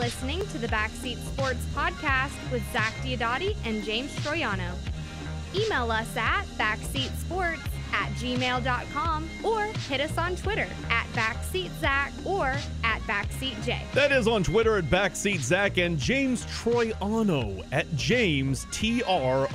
listening to the Backseat Sports Podcast with Zac and James Troiano. Email us at backseatsports@gmail.com or hit us on Twitter at BackseatZac or at BackseatJ. That is on Twitter at BackseatZac and James Troiano at James Troiano.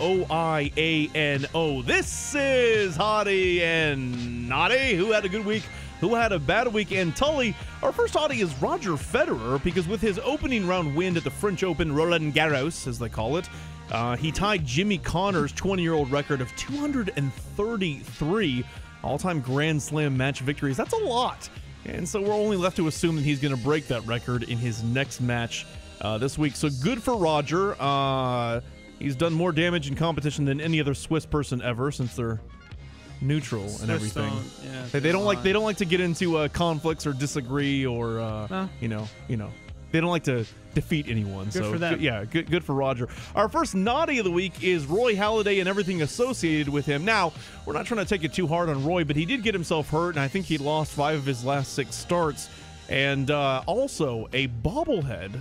This is Hottie and Nottie, who had a good week, who had a bad week, and Tully. Our first Hottie is Roger Federer, because with his opening round win at the French Open, Roland Garros, as they call it, he tied Jimmy Connor's 20-year-old record of 233 all-time Grand Slam match victories. That's a lot. And so we're only left to assume that he's going to break that record in his next match this week. So good for Roger. He's done more damage in competition than any other Swiss person ever, since they're neutral and everything. They don't like to get into conflicts or disagree or you know. They don't like to defeat anyone. Good for them. Good for Roger. Our first Nottie of the week is Roy Halladay and everything associated with him. Now, we're not trying to take it too hard on Roy, but he did get himself hurt, and I think he lost 5 of his last 6 starts. And also, a bobblehead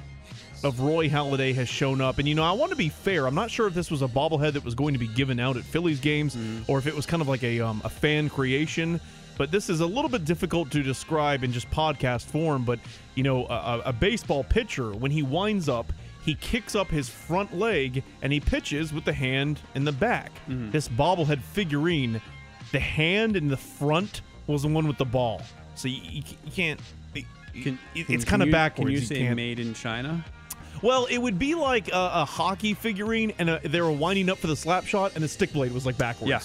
of Roy Halladay has shown up. And, I want to be fair. I'm not sure if this was a bobblehead that was going to be given out at Phillies games or if it was kind of like a fan creation. But this is a little bit difficult to describe in just podcast form. But, a baseball pitcher, when he winds up, he kicks up his front leg and he pitches with the hand in the back. This bobblehead figurine, the hand in the front was the one with the ball. So you can't. It's kind of backwards. Can you say made in China? Well, it would be like a hockey figurine, and they were winding up for the slap shot, and the stick blade was like backwards. Yeah.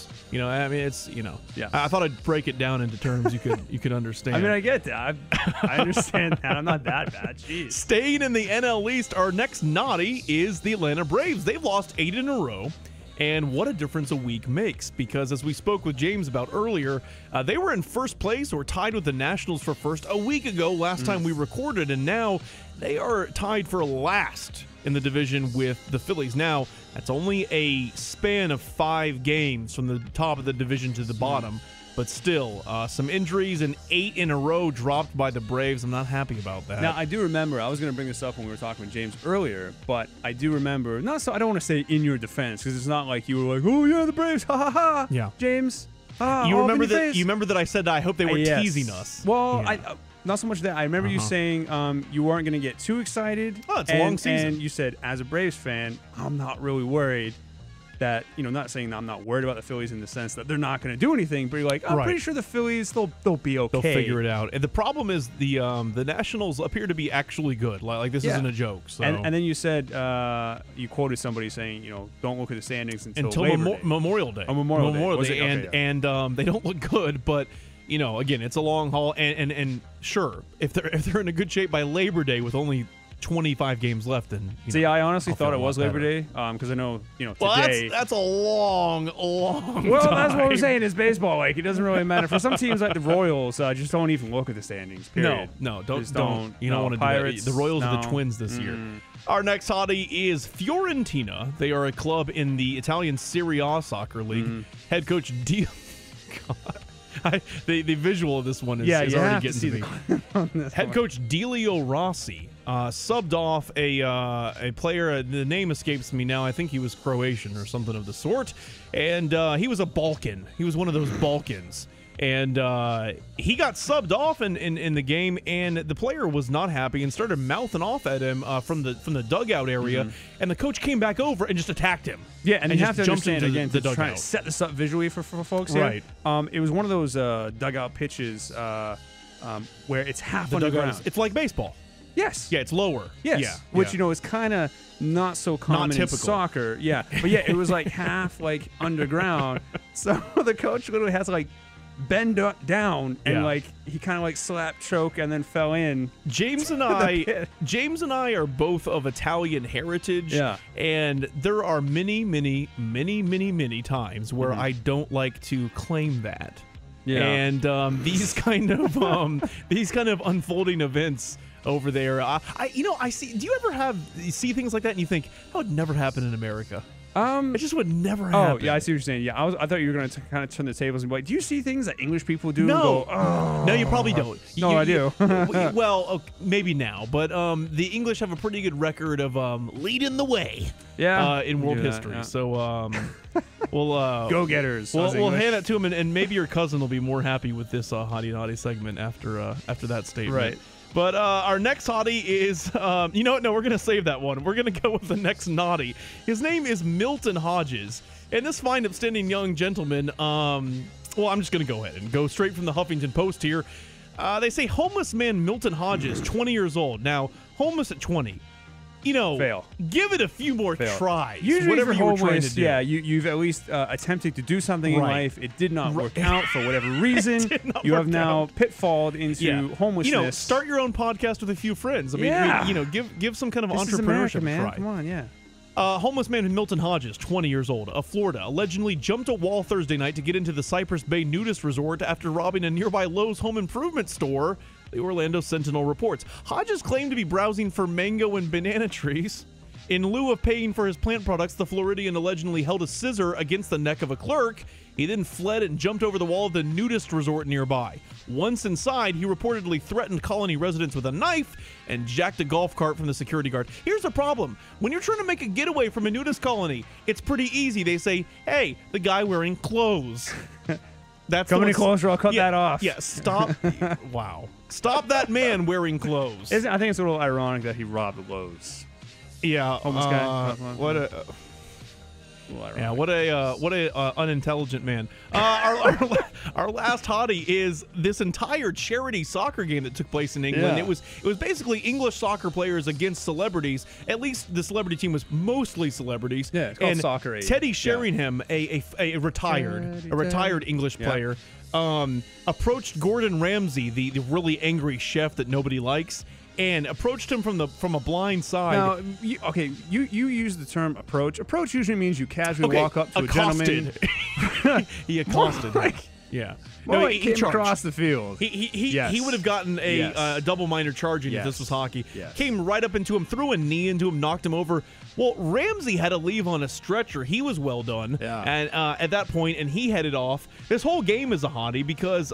It's. Yeah. I thought I'd break it down into terms you could understand. I mean, I get that. I understand that. I'm not that bad. Jeez. Staying in the NL East, our next Nottie is the Atlanta Braves. They've lost 8 in a row. And what a difference a week makes, because as we spoke with James about earlier, they were in first place or tied with the Nationals for first a week ago, last time we recorded, and now they are tied for last in the division with the Phillies. Now, that's only a span of 5 games from the top of the division to the bottom, but still, some injuries and 8 in a row dropped by the Braves. I'm not happy about that. Now, I do remember, I was going to bring this up when we were talking with James earlier, but I do remember, I don't want to say in your defense, because it's not like you were like, oh yeah, the Braves, ha ha ha. Yeah. James, you remember that? You remember that I said I hope they were teasing us. Well, yeah. Not so much that. I remember you saying you weren't going to get too excited. Oh, it's a long season. And you said, as a Braves fan, I'm not really worried that, not saying that I'm not worried about the Phillies in the sense that they're not going to do anything, but you're like, I'm pretty sure the Phillies, they'll be okay. They'll figure it out. And the problem is the Nationals appear to be actually good. Like this isn't a joke. So. And then you said, you quoted somebody saying, don't look at the standings until Labor Day. Memorial Day. Oh, Memorial Day. And they don't look good, but again, it's a long haul. And sure, if they're in a good shape by Labor Day with only 25 games left, then see, I honestly thought it was Labor Day because I know today. Well, that's a long well, time. That's what I'm saying. Is baseball like it doesn't really matter for some teams like the Royals? Just don't even look at the standings. Period. No, don't. You don't want to Pirates, do that. The Royals are the Twins this year. Our next Hottie is Fiorentina. They are a club in the Italian Serie A soccer league. Head coach the visual of this one is already getting to me. Head coach Delio Rossi subbed off a player. The name escapes me now. I think he was Croatian or something of the sort. And he was a Balkan. He was one of those Balkans. And he got subbed off in the game, and the player was not happy and started mouthing off at him from the dugout area. And the coach came back over and just attacked him. Yeah, and you have to jumped understand into again, the to try dugout. to set this up visually for folks here. Right. It was one of those dugout pitches where it's half underground. It's like baseball. Yes. Yeah, it's lower. Yes. Yeah. Which, is kind of not so common in soccer. Yeah. But yeah, it was like half underground. So the coach literally has to bend down and he kind of slapped choke and then fell in. James and I are both of Italian heritage. Yeah. And there are many times where I don't like to claim that. Yeah. And these kind of unfolding events over there, I see. Do you ever see things like that and you think that would never happen in America? It just would never happen. Oh, yeah, I see what you're saying. Yeah, I thought you were going to kind of turn the tables and be like, do you see things that English people do? No. And go, oh. No, you probably don't. No, I do. Well, maybe now, but the English have a pretty good record of leading the way in world history. Yeah. So we'll go-getters. We'll hand it to him, and maybe your cousin will be more happy with this Hottie Nottie segment after that statement. Right. But our next Hottie is, you know what? No, we're going to save that one. We're going to go with the next Nottie. His name is Milton Hodges. And this fine, upstanding young gentleman, well, I'm just going to go ahead and go straight from the Huffington Post here. They say homeless man Milton Hodges, 20 years old. Now, homeless at 20. You know, fail. Give it a few more tries. Usually whatever for you were homeless, trying to do. yeah, you've at least attempted to do something in life. It did not work out for whatever reason. You have now pitfalled into homelessness. You know, start your own podcast with a few friends. I mean, you know, give some kind of this entrepreneurship is America, man. a try. Come on, yeah. Homeless man Milton Hodges, 20 years old, of Florida, allegedly jumped a wall Thursday night to get into the Cypress Bay nudist resort after robbing a nearby Lowe's home improvement store, the Orlando Sentinel reports. Hodges claimed to be browsing for mango and banana trees. In lieu of paying for his plant products, the Floridian allegedly held a scissor against the neck of a clerk. He then fled and jumped over the wall of the nudist resort nearby. Once inside, he reportedly threatened colony residents with a knife and jacked a golf cart from the security guard. Here's the problem. When you're trying to make a getaway from a nudist colony, it's pretty easy. They say, hey, the guy wearing clothes. That's Come any closer, I'll cut that off. Yeah, stop. Wow. Stop that man wearing clothes. I think it's a little ironic that he robbed Lowe's. Yeah, homeless guy. What a unintelligent man. Our last Hottie is this entire charity soccer game that took place in England. Yeah. It was basically English soccer players against celebrities. At least the celebrity team was mostly celebrities. Yeah, it's called Soccer Aid. Teddy Sheringham, a retired English player, approached Gordon Ramsay, the really angry chef that nobody likes, and approached him from a blind side. Now, you use the term approach. Approach usually means you casually walk up to accosted. a gentleman. He accosted him. Yeah. No, he came across the field. He would have gotten a double minor charging if this was hockey. Yes. Came right up into him, threw a knee into him, knocked him over. Well, Ramsey had to leave on a stretcher. He was well done. Yeah. And at that point, and he headed off. This whole game is a Hottie because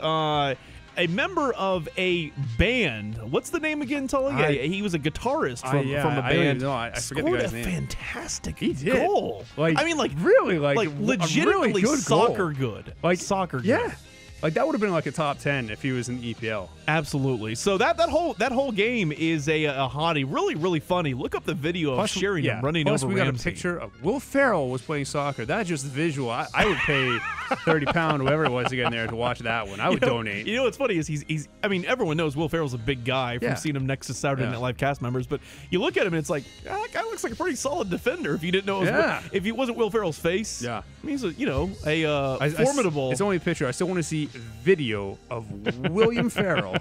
a member of a band. What's the name again, Tully? He was a guitarist from a band. I forget the guy's name. Fantastic goal. I mean, really, legitimately really good soccer good. Soccer good. Yeah. Like that would have been like a top 10 if he was in EPL. Absolutely. So that whole game is a Hottie. Really, really funny. Look up the video of Sheringham running over we Ramsey. Got a picture of Will Ferrell was playing soccer. That's just visual. I would pay £30, whoever it was, to get in there to watch that one. I would donate. You know what's funny is he's. I mean, everyone knows Will Ferrell's a big guy from seeing him next to Saturday Night Live cast members. But you look at him and it's like, that guy looks like a pretty solid defender. If you didn't know, if he wasn't Will Ferrell's face, I mean, he's a formidable. It's only a picture. I still want to see video of William Ferrell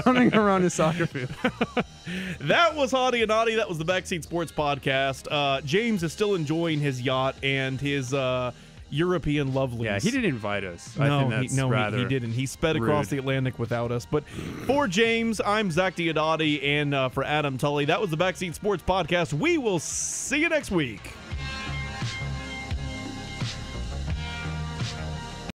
running around his soccer field. That was Hottie and Nottie. That was the Backseat Sports Podcast. James is still enjoying his yacht and his European lovelies. Yeah, he didn't invite us. No, I think he didn't. He sped across the Atlantic without us. But for James, I'm Zac and for Adam Tully, that was the Backseat Sports Podcast. We will see you next week.